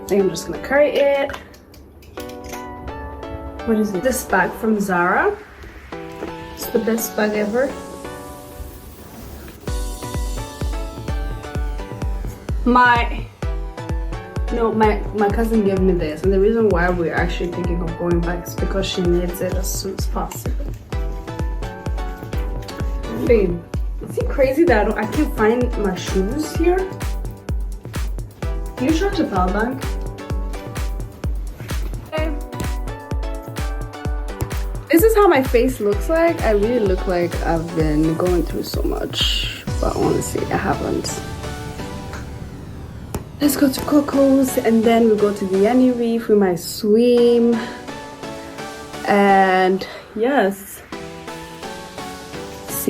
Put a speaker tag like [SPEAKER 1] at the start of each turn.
[SPEAKER 1] I think I'm just gonna carry it. What is it? This bag from Zara. It's the best bag ever. My cousin gave me this, and the reason why we're actually thinking of going back is because she needs it as soon as possible. Babe, is it crazy that I can't find my shoes here? Can you charge the power bank? Okay. This is how my face looks like. I really look like I've been going through so much, but honestly, I haven't. Let's go to Coco's and then we go to the Yanni Reef. We might swim. And yes.